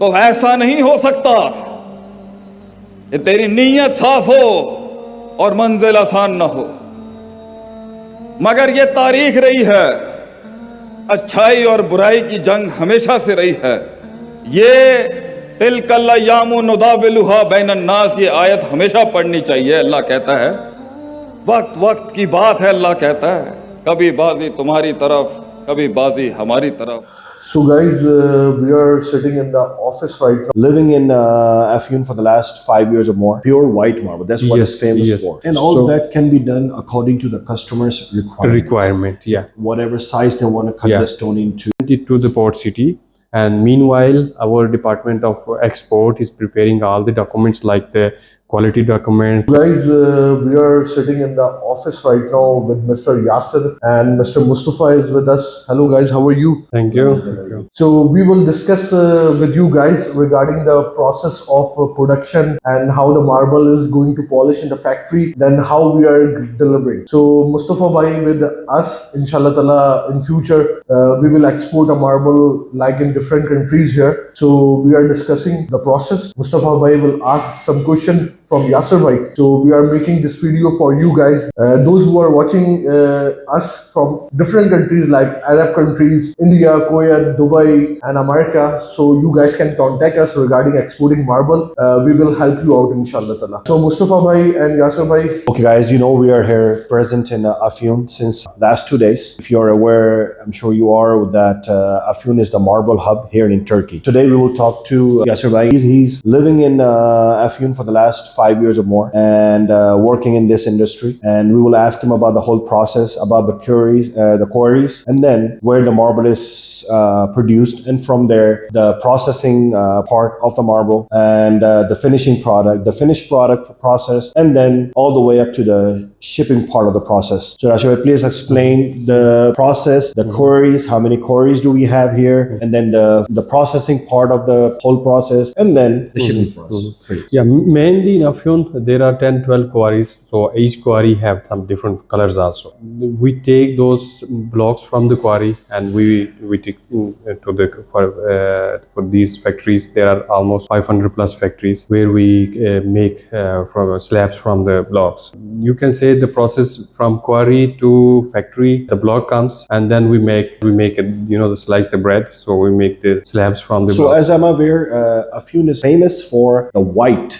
तो ऐसा नहीं हो सकता कि तेरी नीयत साफ हो और मंजिल आसान न हो, मगर ये तारीख रही है, अच्छाई और बुराई की जंग हमेशा से रही है। ये तिलकल अय्यामु नुदाविलुहा बैनन नास, ये आयत हमेशा पढ़नी चाहिए। अल्लाह कहता है वक्त वक्त की बात है, अल्लाह कहता है कभी बाजी तुम्हारी तरफ कभी बाजी हमारी तरफ। So guys, we are sitting in the office right now. Living in Afyon for the last 5 years or more. Pure white marble. That's what it's famous for. And all that can be done according to the customer's requirement. Yeah. Whatever size they want to cut the stone into. To the port city. And meanwhile, our department of export is preparing all the documents like the quality documents. Guys, we are sitting in the office right now with Mr. Yasir and Mr. Mustafa is with us. Hello guys, how are you? Thank you. So we will discuss with you guys regarding the process of production and how the marble is going to polish in the factory, then how we are delivering. So Mustafa bhai with us, inshallah ta'ala, in future we will export a marble like in different countries here. So we are discussing the process. Mustafa bhai will ask some question from Yasir bhai. So we are making this video for you guys, those who are watching us from different countries like Arab countries, India, Kuwait, Dubai and America. So you guys can contact us regarding exporting marble. We will help you out inshallah ta'ala. So Mustafa bhai and Yasir bhai. Okay guys, you know we are here present in Afyon since last 2 days. If you are aware, I'm sure you are, that Afyon is the marble hub here in Turkey. Today we will talk to Yasir bhai. He's living in Afyon for the last 5 years or more and working in this industry, and we will ask him about the whole process, about the quarries, and then where the marble is produced, and from there the processing part of the marble and the finished product process, and then all the way up to the shipping part of the process. So Yasir bhai, please explain the process, the quarries, how many quarries do we have here, and then the processing part of the whole process, and then the shipping process. Yeah, mainly in Afyon there are 10-12 quarries, so each quarry have some different colors also. We take those blocks from the quarry and we take to the for these factories. There are almost 500 plus factories where we make from slabs from the blocks. You can say the process from quarry to factory, the block comes and then we make it, the slice the bread, so we make the slabs from the blocks. As I'm aware, Afyon is famous for the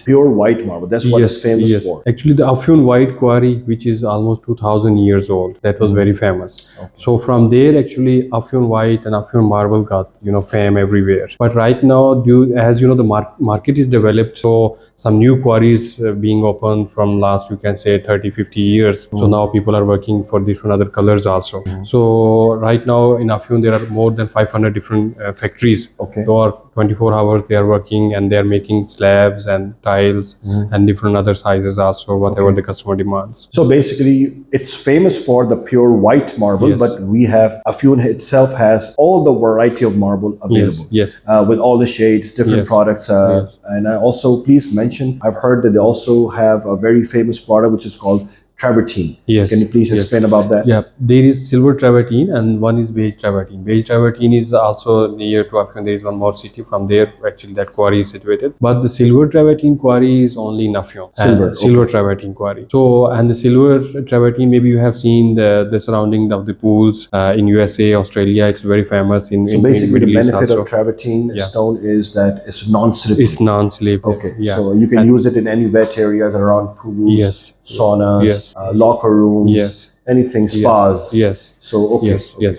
pure white marble. That's what it's famous for. Actually, the Afyon white quarry, which is almost 2000 years old, that was very famous. So from there, actually, Afyon white and Afyon marble got fame everywhere. But right now, as the market is developed, so some new quarries being opened from last, you can say 30-50 years. So now people are working for different other colors also. So right now in Afyon there are more than 500 different factories. So 24 hours they are working and they are making slabs and tiles and different other sizes also, whatever the customer demands. So basically it's famous for the pure white marble, but we have Afyon itself has all the variety of marble available. Yes. With all the shades, different products. And I also, please mention, I've heard that they also have a very famous product which is called travertine. Yes. Can you please explain about that? Yeah, there is silver travertine and one is beige travertine. Beige travertine is also near to Afyon. There is one more city from there. Actually, that quarry is situated. But the silver travertine quarry is only in Afyon. Silver travertine quarry. So, and the silver travertine, maybe you have seen the surrounding of the pools in USA, Australia. It's very famous in. So basically, the benefit also of travertine stone is that it's non-slippery. It's non-slippery. Okay. Yeah. So you can use it in any wet areas around pools, saunas, locker rooms, anything, spas. So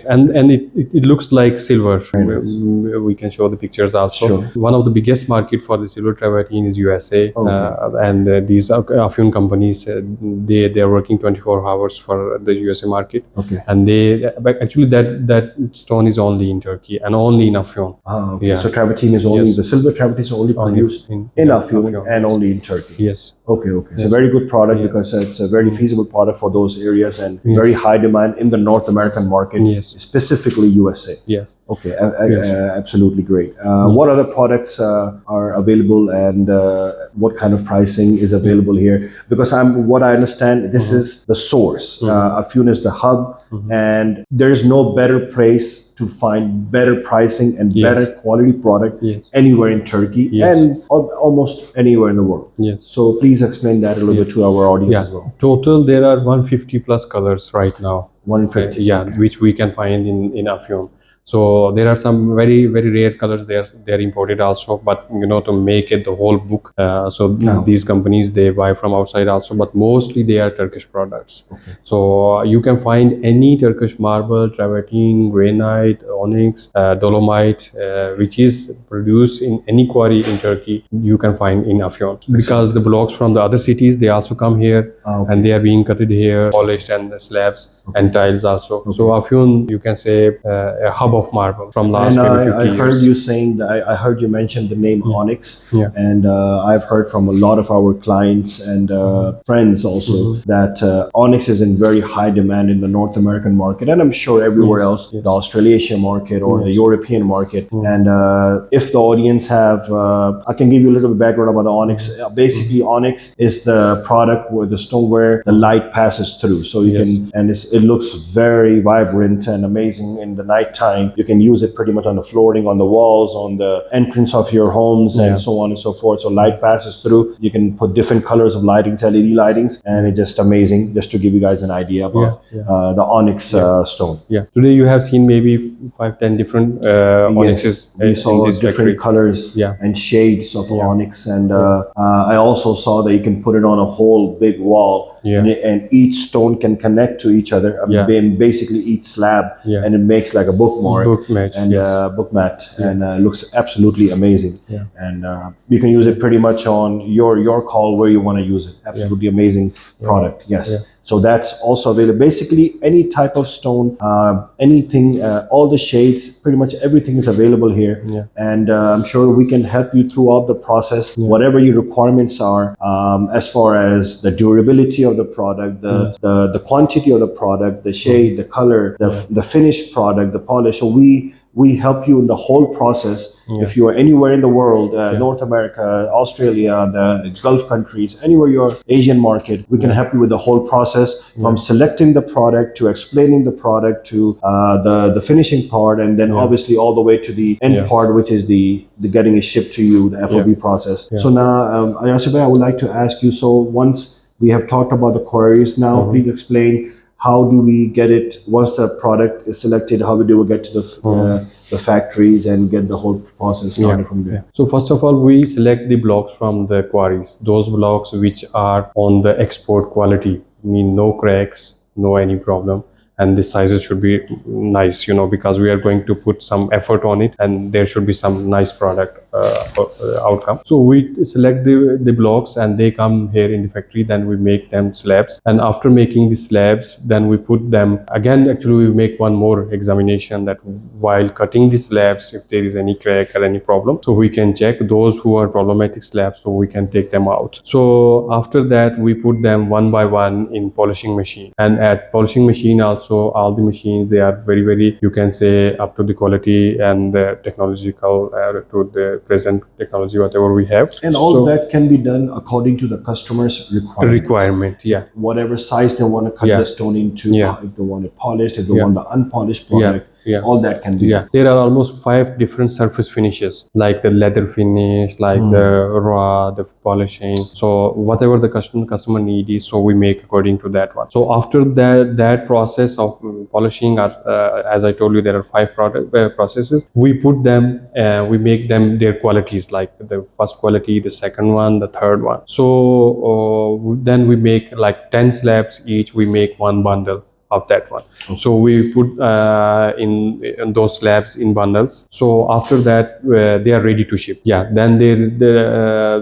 and it looks like silver. We can show the pictures also. One of the biggest market for the silver travertine is USA, and these Afyon companies they are working 24 hours for the USA market. And actually that stone is only in Turkey and only in Afyon. So travertine is only the silver travertine is only produced in Afyon and only in Turkey. Okay. It's a very good product because it's a very feasible product for those areas and very high demand in the North American market, specifically USA. Okay, absolutely great. What other products are available and what kind of pricing is available here? Because what I understand, this is the source. Afyon is the hub, and there is no better place to find better pricing and Yes. better quality product Yes. anywhere in Turkey Yes. and almost anywhere in the world. Yes. So please explain that a little bit to our audience Yeah. as well. Total, there are 150 plus colors right now. 150. Yeah, okay. which we can find in Afyon. So there are some very rare colors there. They're imported also, but to make it the whole book. These companies, they buy from outside also, but mostly they are Turkish products. Okay. So you can find any Turkish marble, travertine, granite, onyx, dolomite, which is produced in any quarry in Turkey. You can find in Afyon, because the blocks from the other cities, they also come here. Okay. And they are being cutted here, polished, and the slabs and tiles also. So Afyon, you can say a hub of marble from last And maybe 50 I heard years. you saying that I heard you mention the name Onyx, Yeah. and I've heard from a lot of our clients and friends also that Onyx is in very high demand in the North American market, and I'm sure everywhere Yes, else, yes. the Australasian market or the European market. And if the audience have, I can give you a little bit background about the Onyx. Basically, Onyx is the product where the stoneware, the light passes through, so you Yes. can, and it looks very vibrant and amazing in the nighttime. You can use it pretty much on the flooring, on the walls, on the entrance of your homes, Yeah. and so on and so forth. So light passes through. You can put different colors of lightings, LED lightings, and it's just amazing. Just to give you guys an idea about the Onyx stone. Yeah. Today you have seen maybe 5-10 different onyxes Yes, we in saw this different factory. colors Yeah. and shades of Yeah. onyx, and I also saw that you can put it on a whole big wall, Yeah. and each stone can connect to each other. Yeah. Basically each slab, Yeah. and it makes like a bookmark, Book match, and yes. book mat, and it looks absolutely amazing. Yeah. And you can use it pretty much on your call where you want to use it. Absolutely amazing product. Yes. So that's also available. Basically, any type of stone, anything, all the shades, pretty much everything is available here. Yeah. And I'm sure we can help you throughout the process, whatever your requirements are, as far as the durability of the product, the quantity of the product, the shade, the color, the finished product, the polish. So we help you in the whole process. If you are anywhere in the world, North America, Australia, the Gulf countries, anywhere you're Asian market, we can help you with the whole process, from selecting the product to explaining the product to the finishing part, and then obviously all the way to the end part, which is the getting it shipped to you, the FOB process. So now, Ayasir bhai, I would like to ask you, so once we have talked about the queries, now please explain, how do we get it once the product is selected? How do we get to the factories and get the whole process started from there? So first of all, we select the blocks from the quarries. Those blocks which are on the export quality, mean no cracks, no any problem, and the sizes should be nice, because we are going to put some effort on it, and there should be some nice product outcome. So we select the blocks, and they come here in the factory. Then we make them slabs, and after making the slabs, then we put them again. Actually, we make one more examination, that while cutting the slabs, if there is any crack or any problem, so we can check those who are problematic slabs, so we can take them out. So after that, we put them one by one in polishing machine, and at polishing machine also, all the machines, they are very, you can say, up to the quality and the technological to the present technology, whatever we have. And all that can be done according to the customer's requirement. Yeah. Whatever size they want to cut the stone into, if they want it polished, if they want the unpolished product, all that can be done. There are almost 5 different surface finishes, like the leather finish, like the raw, the polishing. So whatever the customer need is, so we make according to that one. So after that process of polishing, as I told you, there are 5 processes. We put them, we make them their qualities, like the first quality, the second one, the third one. So then we make like 10 slabs each. We make one bundle of that one. So we put in those slabs in bundles. So after that, they are ready to ship. Then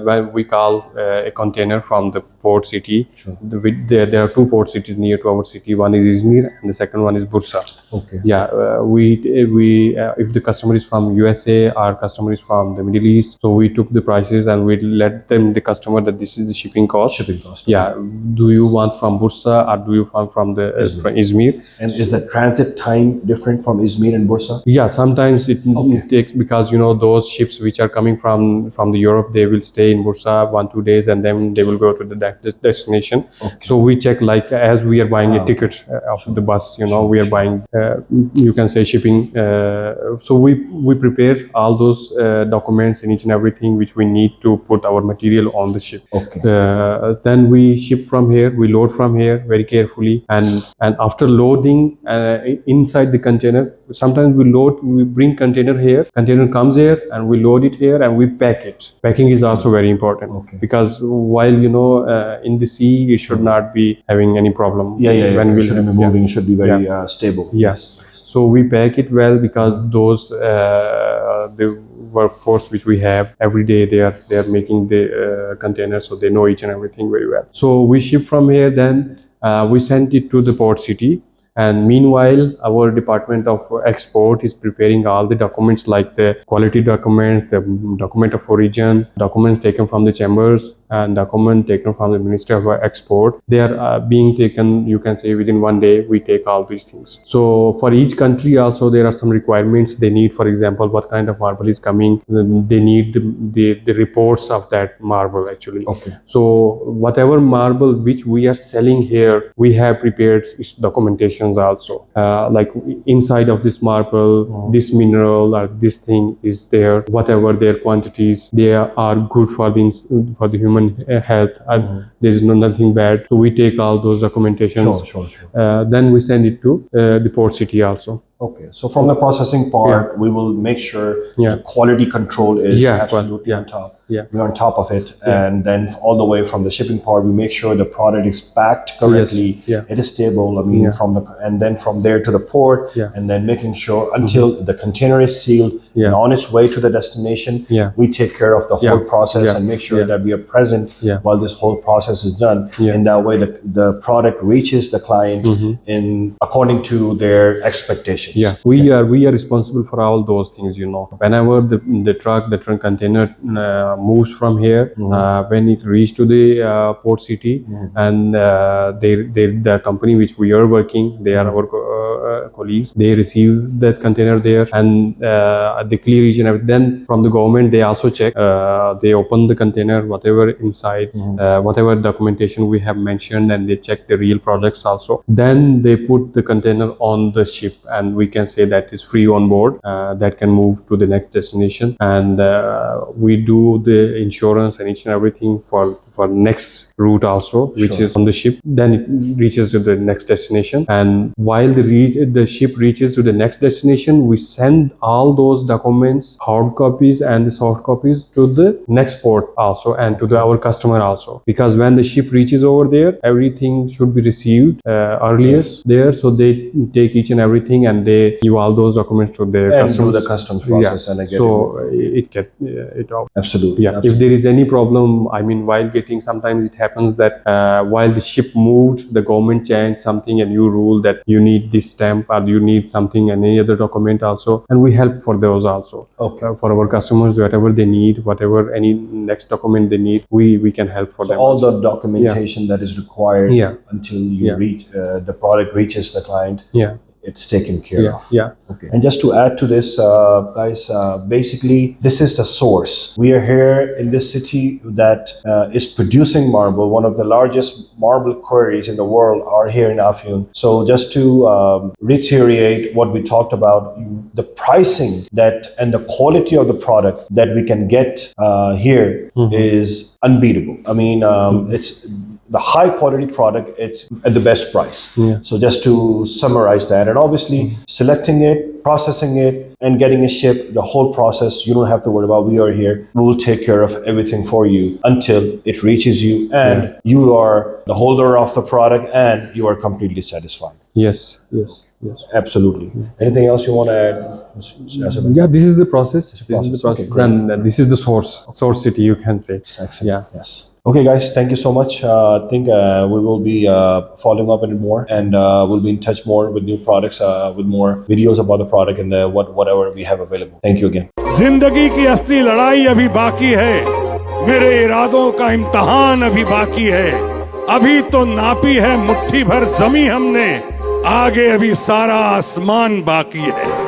when we call a container from the port city. There are 2 port cities near to our city. One is Izmir, and the second one is Bursa. Okay. We if the customer is from USA, our customer is from the Middle East, so we took the prices and we let them, the customer, that this is the shipping cost. Do you want from Bursa, or do you want from the Izmir. And is the transit time different from Izmir and Bursa? Yeah, sometimes it takes, because those ships which are coming from the Europe, they will stay in Bursa 1-2 days and then they will go to the destination. So we check, like as we are buying a ticket of the bus, we are buying you can say shipping. So we prepare all those documents and each and everything which we need to put our material on the ship. Then we ship from here, we load from here very carefully, and after loading inside the container, sometimes we bring container here, container comes here and we load it here and we pack it. Packing is also very important, because while in the sea you should not be having any problem. When we should be moving, it should be very stable. Yes. So we pack it well, because those the workforce which we have every day, they are making the containers, so they know each and everything very well. So we ship from here, then we send it to the port city, and meanwhile our department of export is preparing all the documents, like the quality documents, the document of origin, documents taken from the chambers, and document taken from the Ministry of Export. They are being taken, you can say, within 1 day we take all these things. So for each country also there are some requirements they need. For example, what kind of marble is coming, they need the reports of that marble actually. So whatever marble which we are selling here, we have prepared its documentations also, like inside of this marble, this mineral or this thing is there, whatever their quantities, they are good for the human health, and there is nothing bad. So we take all those documentations. Then we send it to the port city also. So from the processing part, we will make sure the quality control is absolutely on top. We're on top of it, and then all the way from the shipping part, we make sure the product is packed correctly. It is stable. I mean, and then from there to the port, and then making sure until the container is sealed and on its way to the destination, we take care of the whole process and make sure that we are present while this whole process is done. In that way, the product reaches the client in according to their expectations. We are responsible for all those things. Whenever the truck container moves from here, when it reaches to the port city, and the company which we are working, they are our colleagues, they receive that container there, and they clear each and everything. Then from the government, they also check, they open the container, whatever inside, whatever documentation we have mentioned, and they check the real products also. Then they put the container on the ship, and we can say that is free on board, that can move to the next destination. And we do the insurance and each and everything for next route also, which is on the ship. Then it reaches to the next destination, and while the ship reaches to the next destination, we send all those documents, hard copies and the soft copies, to the next port also, and to our customer also, because when the ship reaches over there, everything should be received earlier there, so they take each and everything and they give all those documents to their customers. Do the customs process and again. So it get it out. Absolutely. If there is any problem, I mean, while getting, sometimes it happens that while the ship moved, the government changed something, a new rule that you need this stamp or you need something and any other document also, and we help for those also. For our customers, whatever they need, whatever any next document they need, we can help for them. All the documentation that is required until you reach the product reaches the client. It's taken care of. And just to add to this, guys, basically this is the source. We are here in this city that is producing marble. One of the largest marble quarries in the world are here in Afyon. So just to reiterate what we talked about, the pricing that and the quality of the product that we can get here is unbeatable. I mean, it's the high quality product, it's at the best price. So just to summarize that, and obviously selecting it, processing it, and getting it shipped, the whole process, you don't have to worry about. We are here. We will take care of everything for you until it reaches you, and you are the holder of the product and you are completely satisfied. Yes. Absolutely. Anything else you want to add? This is the process. This is the process, and this is the source city, you can say. Excellent. Yes. Okay, guys, thank you so much. I think we will be following up on it more, and we'll be in touch more with new products, with more videos about the product and whatever we have available. Thank you again. जिंदगी की असली लड़ाई अभी बाकी है, मेरे इरादों का इम्तिहान अभी बाकी है, अभी तो नापी है मुट्ठी भर ज़मीं हमने, आगे अभी सारा आसमान बाकी है।